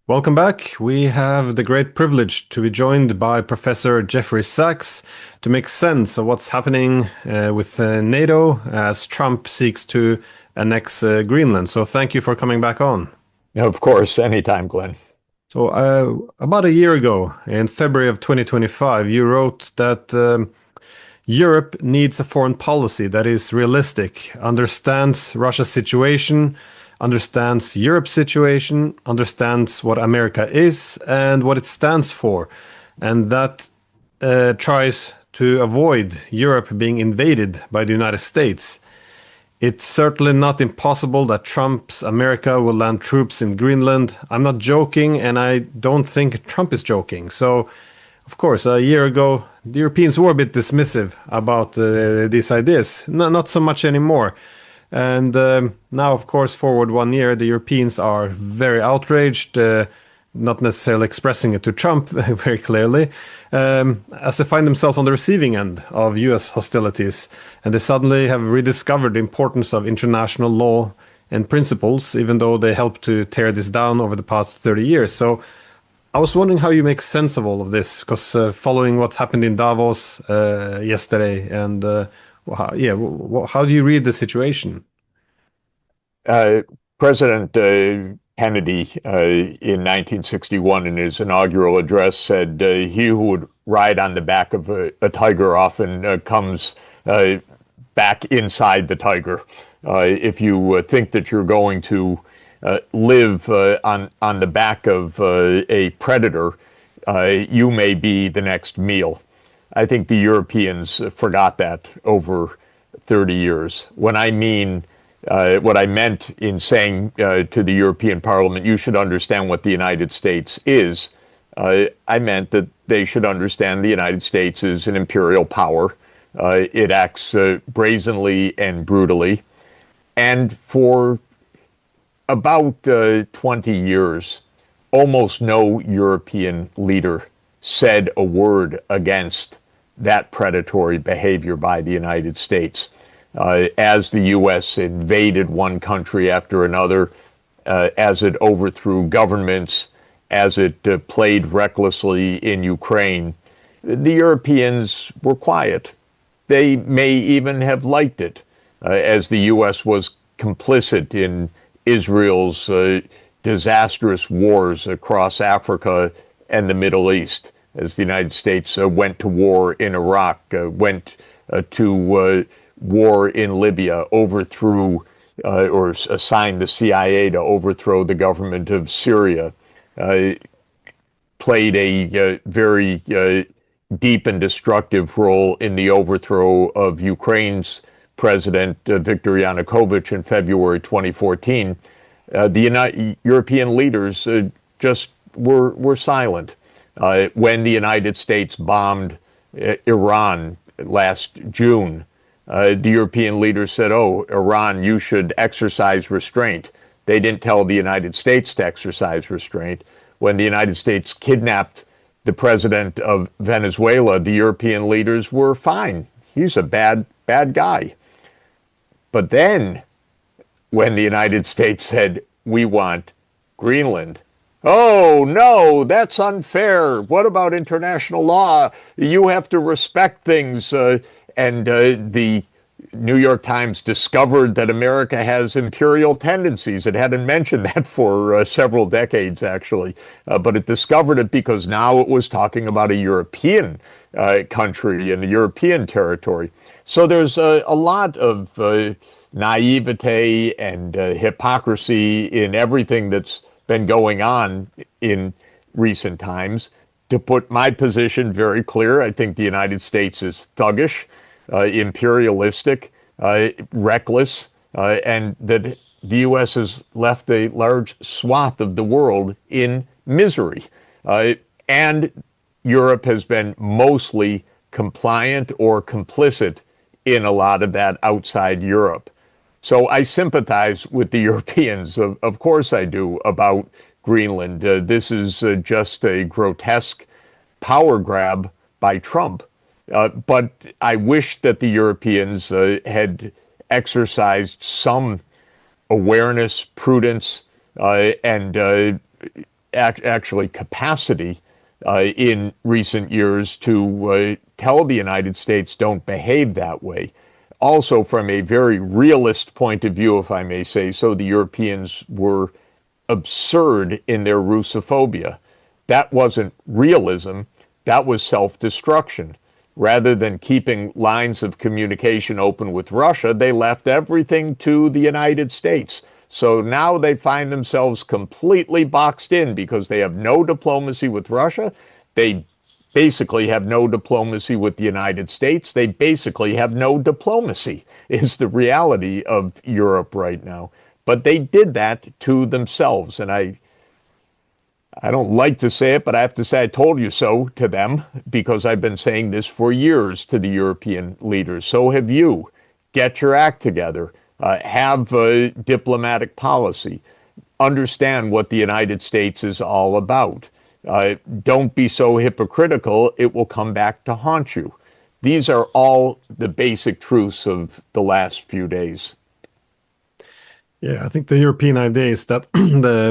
Welcome back. We have the great privilege to be joined by Professor Jeffrey Sachs to make sense of what's happening with NATO as Trump seeks to annex Greenland. So thank you for coming back on. Of course, anytime, Glenn. So about a year ago, in February of 2025, you wrote that Europe needs a foreign policy that is realistic, understands Russia's situation, understands Europe's situation, understands what America is and what it stands for, and that tries to avoid Europe being invaded by the United States. It's certainly not impossible that Trump's America will land troops in Greenland. I'm not joking, and I don't think Trump is joking. So, of course, a year ago, the Europeans were a bit dismissive about these ideas. Not so much anymore. And now, of course, forward 1 year, the Europeans are very outraged, not necessarily expressing it to Trump very clearly, as they find themselves on the receiving end of US hostilities. And they suddenly have rediscovered the importance of international law and principles, even though they helped to tear this down over the past 30 years. So I was wondering how you make sense of all of this, because following what's happened in Davos yesterday and how do you read the situation? President Kennedy in 1961 in his inaugural address said, he who would ride on the back of a tiger often comes back inside the tiger. If you think that you're going to live on the back of a predator, you may be the next meal. I think the Europeans forgot that over 30 years. When I mean what I meant in saying to the European Parliament, you should understand what the United States is, I meant that they should understand the United States is an imperial power. It acts brazenly and brutally. And for about 20 years, almost no European leader said a word against that predatory behavior by the United States. As the U.S. invaded one country after another, as it overthrew governments, as it played recklessly in Ukraine, the Europeans were quiet. They may even have liked it, as the U.S. was complicit in Israel's disastrous wars across Africa and the Middle East, as the United States went to war in Iraq, went to war in Libya, overthrew or assigned the CIA to overthrow the government of Syria, played a very deep and destructive role in the overthrow of Ukraine's President Viktor Yanukovych in February 2014. The European leaders just were silent. When the United States bombed Iran last June, the European leaders said, oh, Iran, you should exercise restraint. They didn't tell the United States to exercise restraint. When the United States kidnapped the president of Venezuela, the European leaders were fine. He's a bad guy. But then, when the United States said, we want Greenland, oh, no, that's unfair. What about international law? You have to respect things. And the New York Times discovered that America has imperial tendencies. It hadn't mentioned that for several decades, actually. But it discovered it because now it was talking about a European country and a European territory. So there's a lot of naivete and hypocrisy in everything that's been going on in recent times. To put my position very clear, I think the United States is thuggish, imperialistic, reckless, and that the U.S. has left a large swath of the world in misery. And Europe has been mostly compliant or complicit in a lot of that outside Europe. So I sympathize with the Europeans, of course I do, about Greenland. This is just a grotesque power grab by Trump. But I wish that the Europeans had exercised some awareness, prudence, and actually capacity in recent years to tell the United States don't behave that way. Also, from a very realist point of view, if I may say so, the Europeans were absurd in their Russophobia. That wasn't realism, that was self-destruction. Rather than keeping lines of communication open with Russia, they left everything to the United States. So now they find themselves completely boxed in because they have no diplomacy with Russia. They basically have no diplomacy with the United States. They basically have no diplomacy, is the reality of Europe right now. But they did that to themselves. And I don't like to say it, but I have to say I told you so to them, because I've been saying this for years to the European leaders. So have you. Get your act together. Have a diplomatic policy. Understand what the United States is all about. Don't be so hypocritical, it will come back to haunt you. These are all the basic truths of the last few days. Yeah, I think the European idea is that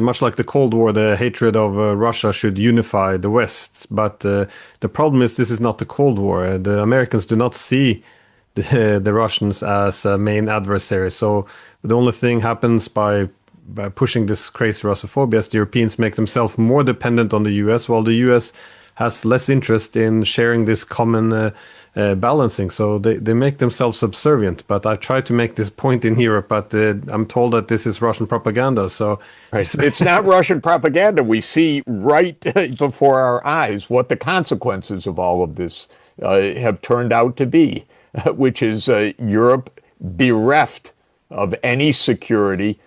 much like the Cold War, the hatred of Russia should unify the West. But the problem is this is not the Cold War. The Americans do not see the Russians as a main adversary. So the only thing happens by pushing this crazy Russophobia is the Europeans make themselves more dependent on the US, while the US has less interest in sharing this common balancing. So they make themselves subservient. But I try to make this point in Europe, but I'm told that this is Russian propaganda. So it's not Russian propaganda. We see right before our eyes what the consequences of all of this have turned out to be, which is Europe bereft of any security,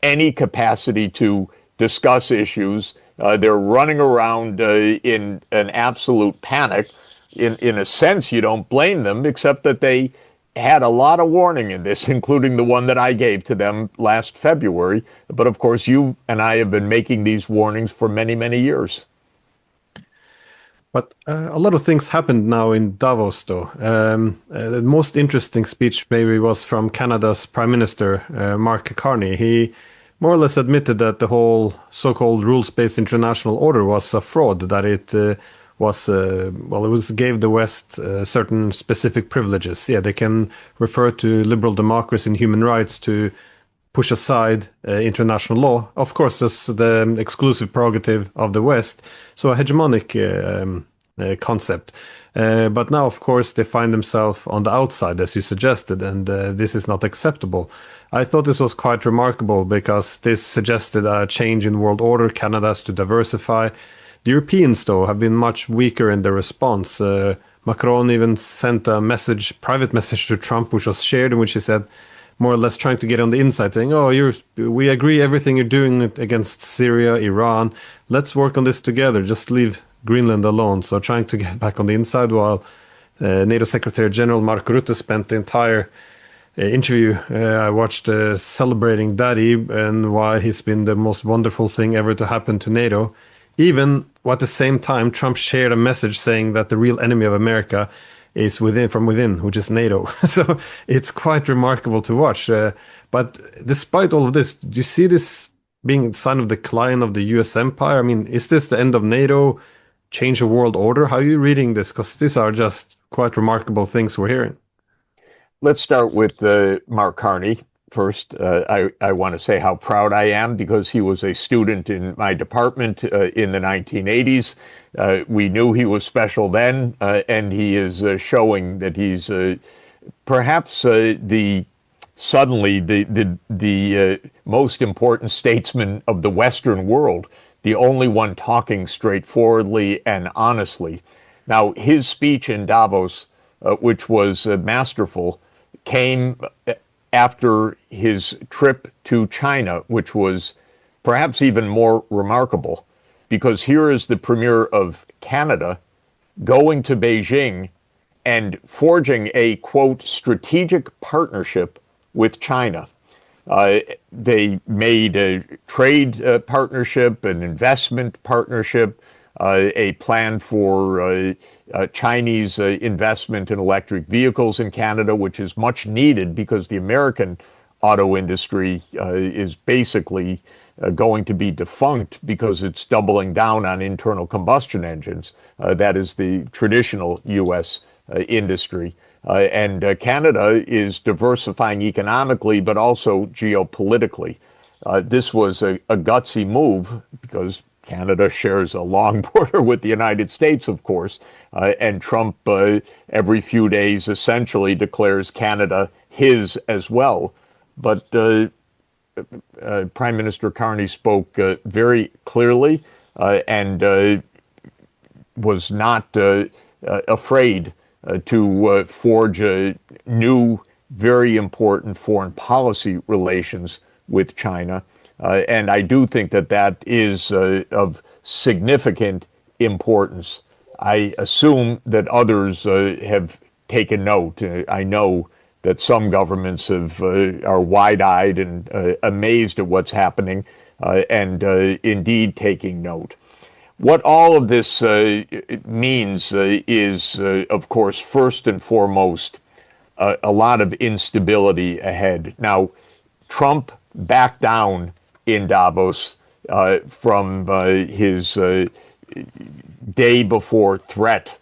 any capacity to discuss issues. They're running around in an absolute panic. In a sense, you don't blame them, except that they had a lot of warning in this, including the one that I gave to them last February. But of course, you and I have been making these warnings for many, many years. But a lot of things happened now in Davos, though. The most interesting speech maybe was from Canada's Prime Minister, Mark Carney. He more or less admitted that the whole so-called rules-based international order was a fraud, that it gave the West certain specific privileges. Yeah, they can refer to liberal democracy and human rights to push aside international law. Of course, that's the exclusive prerogative of the West, so a hegemonic concept. But now, of course, they find themselves on the outside, as you suggested, and this is not acceptable. I thought this was quite remarkable because this suggested a change in world order. Canada has to diversify. The Europeans, though, have been much weaker in their response. Macron even sent a private message to Trump, which was shared, in which he said, more or less trying to get on the inside, saying, we agree everything you're doing against Syria, Iran. Let's work on this together. Just leave Greenland alone. So trying to get back on the inside, while NATO Secretary General Mark Rutte spent the entire interview I watched celebrating Daddy and why he's been the most wonderful thing ever to happen to NATO. Even at the same time, Trump shared a message saying that the real enemy of America is from within, which is NATO. So it's quite remarkable to watch. But despite all of this, do you see this being a sign of decline of the US empire? I mean, is this the end of NATO, change of world order? How are you reading this? Because these are just quite remarkable things we're hearing. Let's start with Mark Carney. First, I want to say how proud I am because he was a student in my department in the 1980s. We knew he was special then, and he is showing that he's perhaps the most important statesman of the Western world, the only one talking straightforwardly and honestly. Now, his speech in Davos, which was masterful, came after his trip to China, which was perhaps even more remarkable, because here is the Premier of Canada going to Beijing and forging a, quote, strategic partnership with China. They made a trade partnership, an investment partnership, a plan for Chinese investment in electric vehicles in Canada, which is much needed because the American auto industry is basically going to be defunct because it's doubling down on internal combustion engines. That is the traditional U.S. Industry. And Canada is diversifying economically, but also geopolitically. This was a gutsy move because Canada shares a long border with the United States, of course, and Trump every few days essentially declares Canada his as well. But Prime Minister Carney spoke very clearly and was not afraid to forge new, very important foreign policy relations with China. And I do think that that is of significant importance. I assume that others have taken note. I know that some governments are wide-eyed and amazed at what's happening and indeed taking note. What all of this means is, of course, first and foremost, a lot of instability ahead. Now, Trump backed down in Davos from his day before threat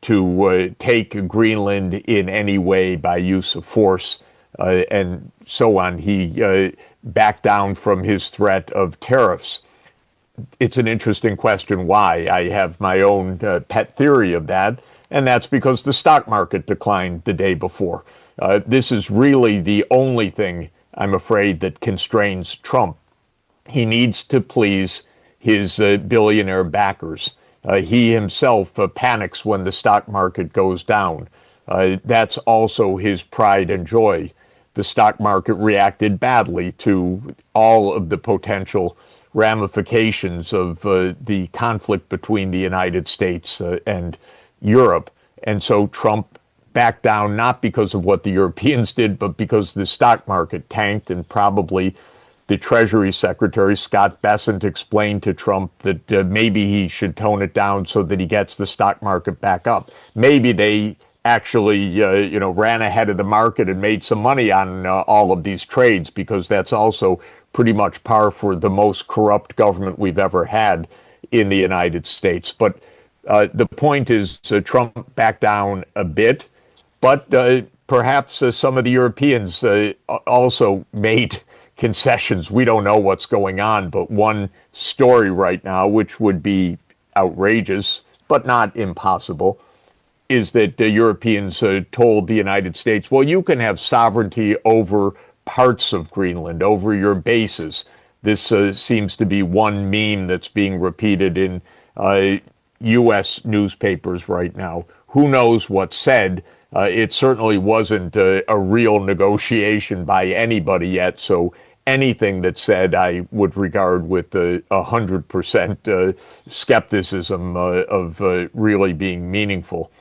to take Greenland in any way by use of force and so on. He backed down from his threat of tariffs. It's an interesting question why. I have my own pet theory of that, and that's because the stock market declined the day before. This is really the only thing, I'm afraid, that constrains Trump. He needs to please his billionaire backers. He himself panics when the stock market goes down. That's also his pride and joy. The stock market reacted badly to all of the potential ramifications of the conflict between the United States and Europe. And so Trump backed down not because of what the Europeans did, but because the stock market tanked, and probably the Treasury Secretary, Scott Bessent, explained to Trump that maybe he should tone it down so that he gets the stock market back up. Maybe they actually, ran ahead of the market and made some money on all of these trades, because that's also pretty much par for the most corrupt government we've ever had in the United States. But the point is, Trump backed down a bit, but perhaps some of the Europeans also made concessions. We don't know what's going on, but one story right now, which would be outrageous but not impossible, is that Europeans told the United States, well, you can have sovereignty over parts of Greenland, over your bases. This seems to be one meme that's being repeated in U.S. newspapers right now. Who knows what's said? It certainly wasn't a real negotiation by anybody yet, so anything that's said I would regard with 100% skepticism of really being meaningful.